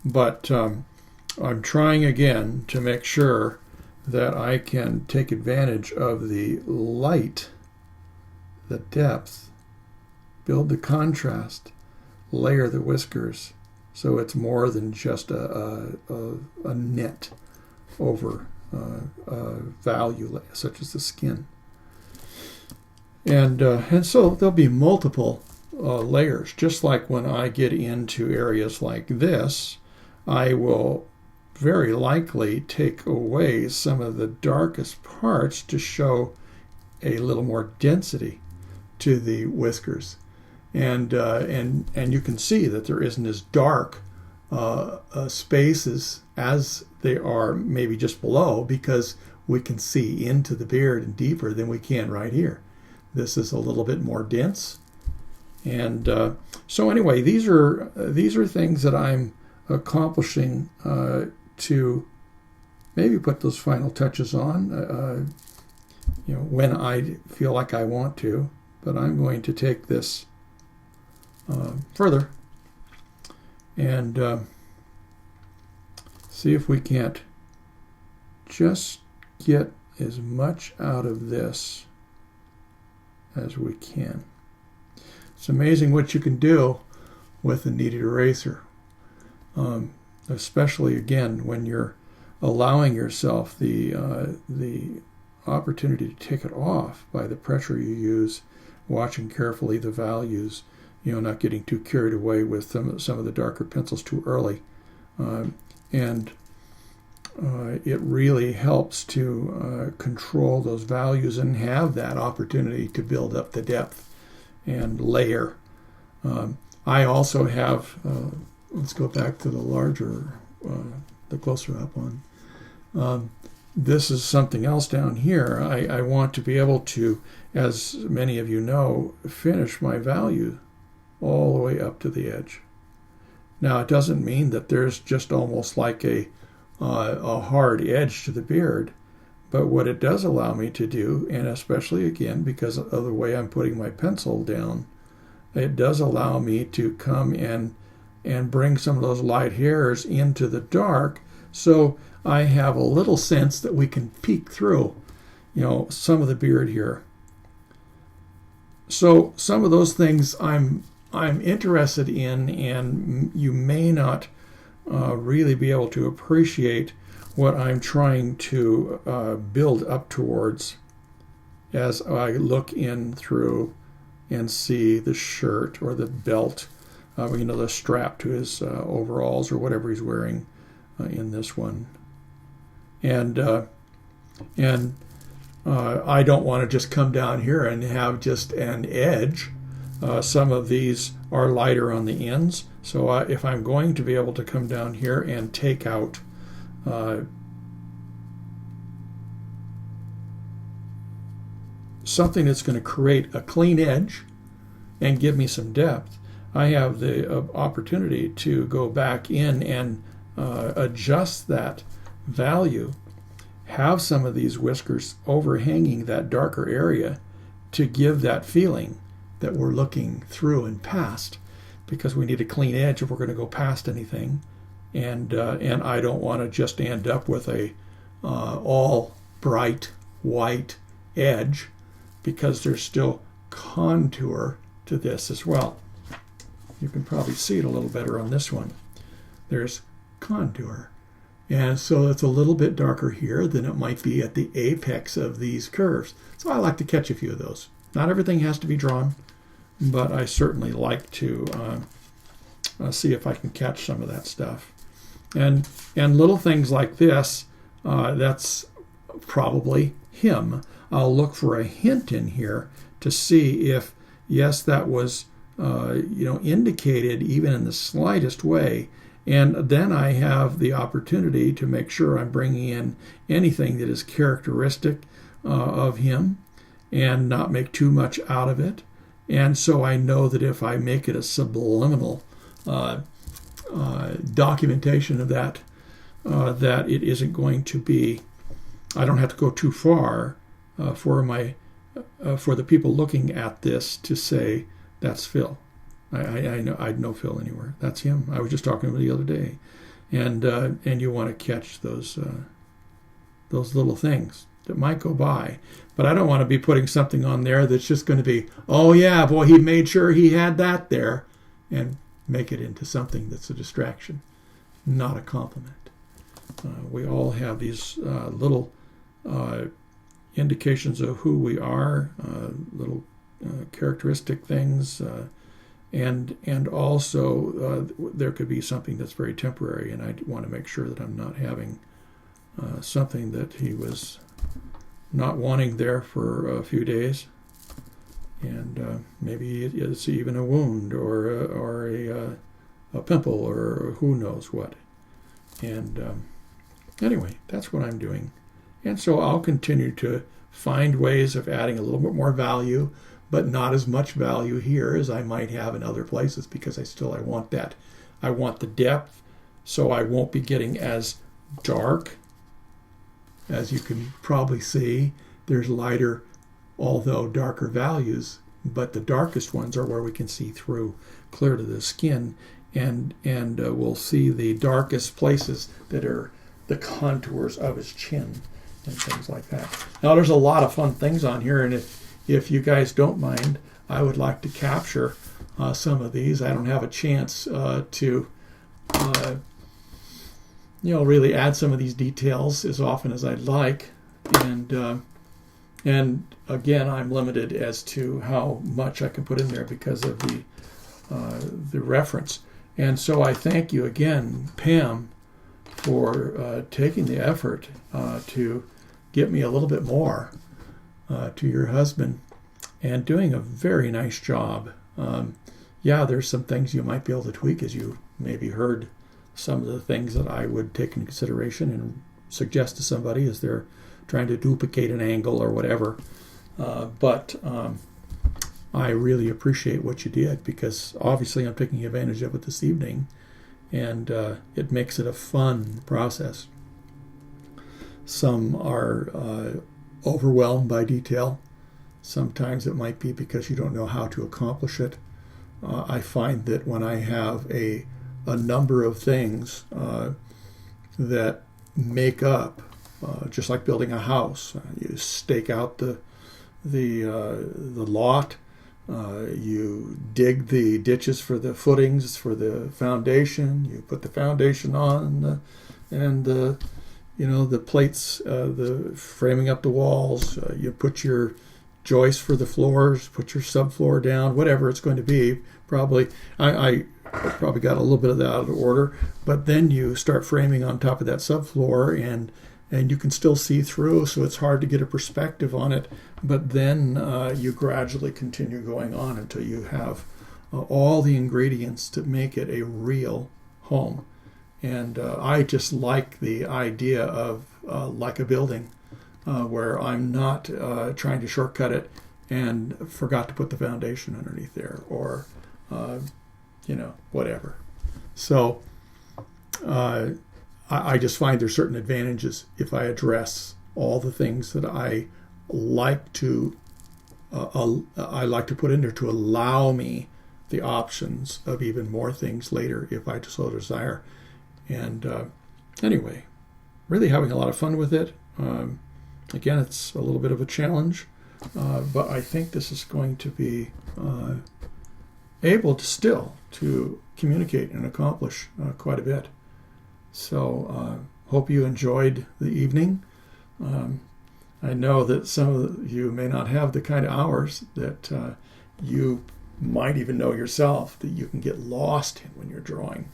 But I'm trying again to make sure that I can take advantage of the light, the depth, build the contrast, layer the whiskers, so it's more than just a net over a value such as the skin. And so there'll be multiple layers. Just like when I get into areas like this, I will very likely take away some of the darkest parts to show a little more density to the whiskers. And you can see that there isn't as dark spaces as they are maybe just below, because we can see into the beard and deeper than we can right here. This is a little bit more dense. And so anyway, these are things that I'm accomplishing to maybe put those final touches on, when I feel like I want to. But I'm going to take this further and see if we can't just get as much out of this as we can. It's amazing what you can do with a kneaded eraser, especially again when you're allowing yourself the opportunity to take it off by the pressure you use, watching carefully the values, not getting too carried away with some of the darker pencils too early. And it really helps to control those values and have that opportunity to build up the depth and layer. I also have, let's go back to the larger, the closer up one. This is something else down here. I want to be able to, as many of you know, finish my value all the way up to the edge. Now, it doesn't mean that there's just almost like a hard edge to the beard, but what it does allow me to do, and especially again because of the way I'm putting my pencil down, it does allow me to come and bring some of those light hairs into the dark, so I have a little sense that we can peek through, some of the beard here. So some of those things I'm interested in, and you may not really be able to appreciate what I'm trying to build up towards as I look in through and see the shirt or the belt the strap to his overalls or whatever he's wearing in this one. And I don't want to just come down here and have just an edge. Some of these are lighter on the ends, so if I'm going to be able to come down here and take out something that's going to create a clean edge and give me some depth, I have the opportunity to go back in and adjust that value, have some of these whiskers overhanging that darker area to give that feeling that we're looking through and past, because we need a clean edge if we're going to go past anything. And I don't want to just end up with a all bright white edge, because there's still contour to this as well. You can probably see it a little better on this one. There's contour. And so it's a little bit darker here than it might be at the apex of these curves. So I like to catch a few of those. Not everything has to be drawn, but I certainly like to see if I can catch some of that stuff. And little things like this, that's probably him. I'll look for a hint in here to see if, yes, that was indicated even in the slightest way. And then I have the opportunity to make sure I'm bringing in anything that is characteristic of him and not make too much out of it. And so I know that if I make it a subliminal documentation of that, that it isn't going to be, I don't have to go too far for the people looking at this to say, that's Phil. I'd know Phil anywhere. That's him. I was just talking to him the other day, and you want to catch those little things that might go by. But I don't want to be putting something on there that's just going to be, oh yeah, boy, he made sure he had that there, and make it into something that's a distraction, not a compliment. We all have these little indications of who we are, little characteristic things. And also there could be something that's very temporary, and I want to make sure that I'm not having something that he was not wanting there for a few days, and maybe it's even a wound or a pimple or who knows what. And anyway, that's what I'm doing, and so I'll continue to find ways of adding a little bit more value, but not as much value here as I might have in other places, because I want that. I want the depth, so I won't be getting as dark. As you can probably see, there's lighter, although darker values, but the darkest ones are where we can see through, clear to the skin, and we'll see the darkest places that are the contours of his chin and things like that. Now, there's a lot of fun things on here, and if you guys don't mind, I would like to capture some of these. I don't have a chance to really add some of these details as often as I'd like, and again, I'm limited as to how much I can put in there because of the reference. And so I thank you again, Pam, for taking the effort to get me a little bit more to your husband, and doing a very nice job. There's some things you might be able to tweak, as you maybe heard some of the things that I would take into consideration and suggest to somebody as they're trying to duplicate an angle or whatever. But I really appreciate what you did, because obviously I'm taking advantage of it this evening, and it makes it a fun process. Some are overwhelmed by detail. Sometimes it might be because you don't know how to accomplish it. I find that when I have a number of things that make up, just like building a house, you stake out the lot, you dig the ditches for the footings for the foundation, you put the foundation on, and the plates, the framing up the walls, you put your joists for the floors, put your subfloor down, whatever it's going to be. Probably I probably got a little bit of that out of order. But then you start framing on top of that subfloor, and you can still see through, so it's hard to get a perspective on it. But then you gradually continue going on until you have all the ingredients to make it a real home. And I just like the idea of like a building where I'm not trying to shortcut it and forgot to put the foundation underneath there, or whatever. So I just find there's certain advantages if I address all the things that I like to put in there to allow me the options of even more things later if I so desire. And anyway, really having a lot of fun with it. Again, it's a little bit of a challenge, but I think this is going to be able to still to communicate and accomplish quite a bit. So hope you enjoyed the evening. I know that some of you may not have the kind of hours that you might even know yourself that you can get lost in when you're drawing.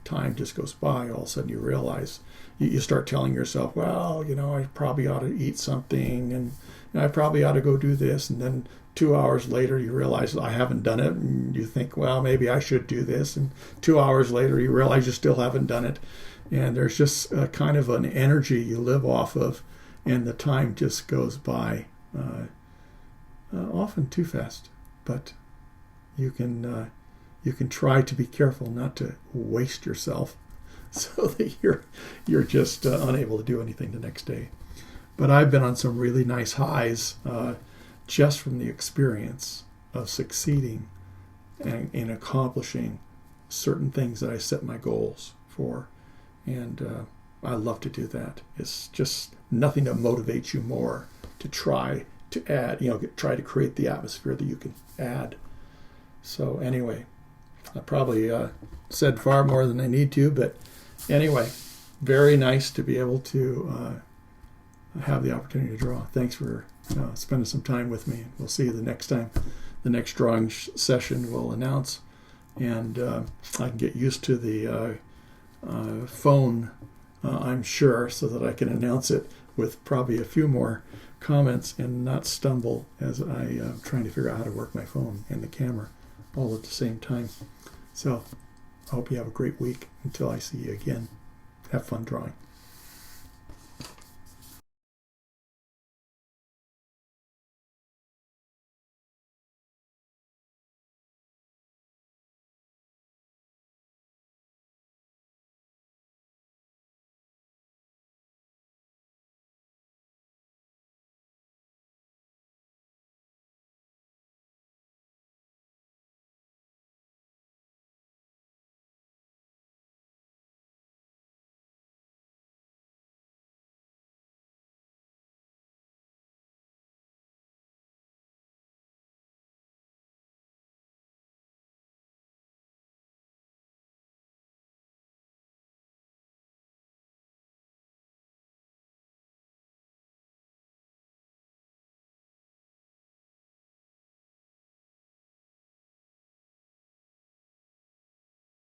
Time just goes by. All of a sudden you realize, you start telling yourself, well, I probably ought to eat something, and I probably ought to go do this. And then 2 hours later you realize I haven't done it, and you think, well, maybe I should do this. And 2 hours later you realize you still haven't done it. And there's just a kind of an energy you live off of, and the time just goes by often too fast. But you can try to be careful not to waste yourself, so that you're just unable to do anything the next day. But I've been on some really nice highs just from the experience of succeeding and in accomplishing certain things that I set my goals for. And I love to do that. It's just nothing that motivates you more to try to add, try to create the atmosphere that you can add. So anyway, I probably said far more than I need to, but anyway, very nice to be able to have the opportunity to draw. Thanks for spending some time with me. We'll see you the next time. The next drawing session will announce, and I can get used to the phone, I'm sure, so that I can announce it with probably a few more comments and not stumble as I'm trying to figure out how to work my phone and the camera all at the same time. So I hope you have a great week. Until I see you again, have fun drawing.